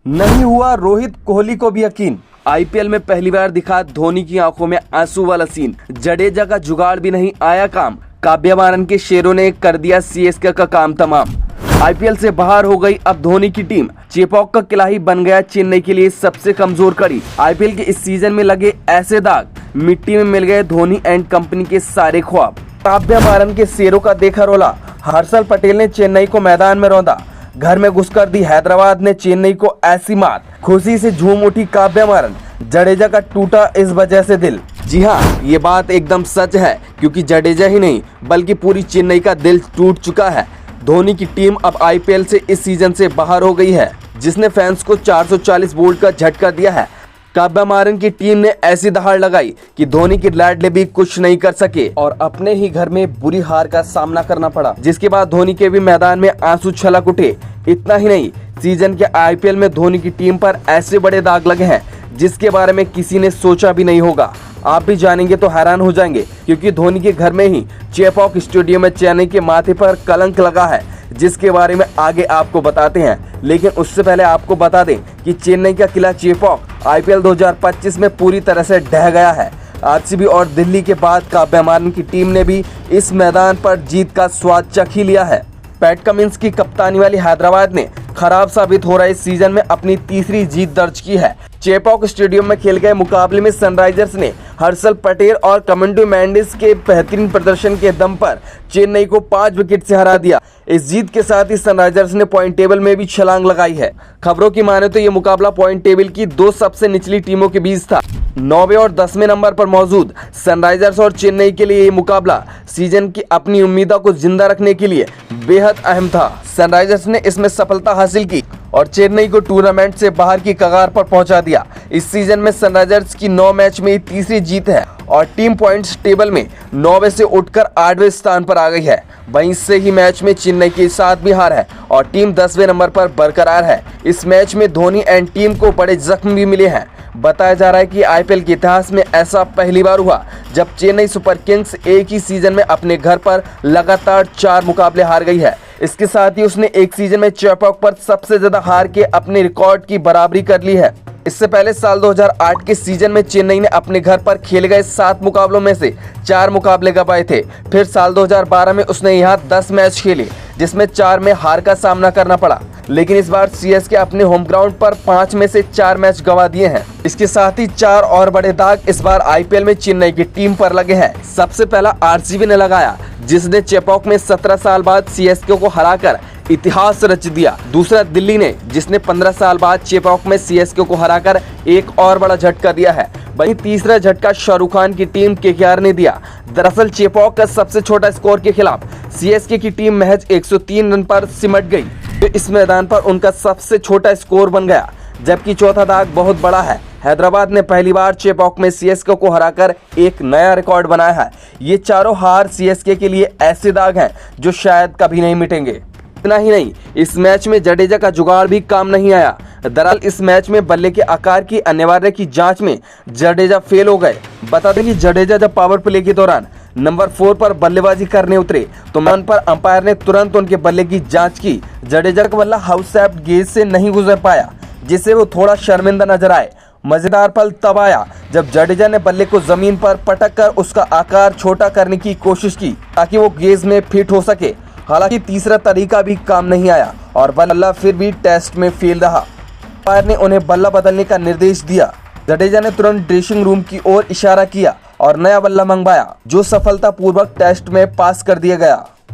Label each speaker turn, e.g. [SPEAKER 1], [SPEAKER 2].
[SPEAKER 1] नहीं हुआ रोहित कोहली को भी यकीन। आईपीएल में पहली बार दिखा धोनी की आंखों में आंसू वाला सीन। जडेजा का जुगाड़ भी नहीं आया काम। काव्या मारन के शेरों ने कर दिया सीएसके का काम तमाम। आईपीएल से बाहर हो गई अब धोनी की टीम। चेपॉक का किला ही बन गया चेन्नई के लिए सबसे कमजोर कड़ी। आईपीएल के इस सीजन में लगे ऐसे दाग, मिट्टी में मिल गए धोनी एंड कंपनी के सारे ख्वाब। काव्या मारन के शेरों का देखा रोला। हर्षल पटेल ने चेन्नई को मैदान में रौंदा। घर में घुसकर दी हैदराबाद ने चेन्नई को ऐसी मात। खुशी से झूम उठी काव्या मारन। जडेजा का टूटा इस वजह से दिल। जी हाँ, ये बात एकदम सच है, क्योंकि जडेजा ही नहीं बल्कि पूरी चेन्नई का दिल टूट चुका है। धोनी की टीम अब आईपीएल से इस सीजन से बाहर हो गई है, जिसने फैंस को 440 वोल्ट का झटका दिया है। काव्या मारन की टीम ने ऐसी दहाड़ लगाई कि धोनी के लाडले भी कुछ नहीं कर सके और अपने ही घर में बुरी हार का सामना करना पड़ा, जिसके बाद धोनी के भी मैदान में आंसू छलक उठे। इतना ही नहीं, सीजन के आईपीएल में धोनी की टीम पर ऐसे बड़े दाग लगे हैं जिसके बारे में किसी ने सोचा भी नहीं होगा। आप भी जानेंगे तो हैरान हो जाएंगे, क्योंकि धोनी के घर में ही चेपॉक स्टेडियम में चेन्नई के माथे पर कलंक लगा है, जिसके बारे में आगे आपको बताते हैं। लेकिन उससे पहले आपको बता दें कि चेन्नई का किला चेपॉक आईपीएल 2025 में पूरी तरह से ढह गया है। आरसीबी और दिल्ली के बाद काव्या मारन की टीम ने भी इस मैदान पर जीत का स्वाद चख ही लिया है। पैट कमिंस की कप्तानी वाली हैदराबाद ने खराब साबित हो रहे सीजन में अपनी तीसरी जीत दर्ज की है। चेपॉक स्टेडियम में खेल गए मुकाबले में सनराइजर्स ने हर्षल पटेल और कमेंडो मेंडिस के बेहतरीन प्रदर्शन के दम पर चेन्नई को 5 विकेट से हरा दिया। इस जीत के साथ ही सनराइजर्स ने पॉइंट टेबल में भी छलांग लगाई है। खबरों की माने तो ये मुकाबला पॉइंट टेबल की दो सबसे निचली टीमों के बीच था। 9वें और 10वें नंबर पर मौजूद सनराइजर्स और चेन्नई के लिए ये मुकाबला सीजन की अपनी उम्मीदों को जिंदा रखने के लिए बेहद अहम था। सनराइजर्स ने इसमें सफलता हासिल की और चेन्नई को टूर्नामेंट से बाहर की कगार पर पहुंचा दिया। इस सीजन में सनराइजर्स की 9 मैच में तीसरी जीत है और टीम पॉइंट्स टेबल में 9वें से उठकर 8वें स्थान पर आ गई है। वहीं से ही मैच में चेन्नई के साथ भी हार है और टीम 10वें नंबर पर बरकरार है। इस मैच में धोनी एंड टीम को बड़े जख्म भी मिले हैं। बताया जा रहा है कि आईपीएल के इतिहास में ऐसा पहली बार हुआ जब चेन्नई सुपर किंग्स एक ही सीजन में अपने घर पर लगातार 4 मुकाबले हार गई है। इसके साथ ही उसने एक सीजन में चेपॉक पर सबसे ज्यादा हार के अपने रिकॉर्ड की बराबरी कर ली है। इससे पहले साल 2008 के सीजन में चेन्नई ने अपने घर पर खेले गए 7 मुकाबलों में से 4 मुकाबले गंवाए थे। फिर साल 2012 में उसने यहाँ 10 मैच खेले, जिसमें 4 में हार का सामना करना पड़ा। लेकिन इस बार सीएसके अपने होम ग्राउंड पर 5 में से 4 मैच गंवा दिए हैं। इसके साथ ही 4 और बड़े दाग इस बार आईपीएल में चेन्नई की टीम पर लगे हैं। सबसे पहला आरसीबी ने लगाया, जिसने चेपॉक में 17 साल बाद सीएसके को हराकर इतिहास रच दिया। दूसरा दिल्ली ने, जिसने 15 साल बाद चेपॉक में सीएसके को हराकर एक और बड़ा झटका दिया है। वहीं तीसरा झटका शाहरुख खान की टीम केकेआर ने दिया। दरअसल चेपॉक का सबसे छोटा स्कोर के खिलाफ सीएसके की टीम महज 103 रन पर सिमट गई, तो इस मैदान पर उनका सबसे छोटा स्कोर बन गया। जबकि चौथा दाग बहुत बड़ा है। हैदराबाद ने पहली बार चेपॉक में सीएसके को हराकर एक नया रिकॉर्ड बनाया है। ये चारों हार सीएसके के लिए ऐसे दाग हैं जो शायद कभी नहीं मिटेंगे। इतना ही नहीं, इस मैच में जडेजा का जुगाड़ भी काम नहीं आया। दरअसल इस मैच में बल्ले के आकार की अनिवार्य की जांच में जडेजा फेल हो गए। बता दें कि जडेजा जब पावर प्ले के दौरान नंबर 4 पर बल्लेबाजी करने उतरे तो मैदान पर अंपायर ने तुरंत उनके बल्ले की जांच की। जडेजा का बल्ला हाउस शेप्ड गेज से नहीं गुजर पाया, जिससे वो थोड़ा शर्मिंदा नजर आए। मजेदार पल तब आया जब जडेजा ने बल्ले को जमीन पर पटक कर उसका आकार छोटा करने की कोशिश की ताकि वो गेज में फिट हो सके। हालांकि तीसरा तरीका भी काम नहीं आया और बल्ला फिर भी टेस्ट में फेल रहा। अंपायर ने उन्हें बल्ला बदलने का निर्देश दिया। जडेजा ने तुरंत ड्रेसिंग रूम की ओर इशारा किया और नया बल्ला मंगवाया, जो सफलतापूर्वक टेस्ट में पास कर दिया गया।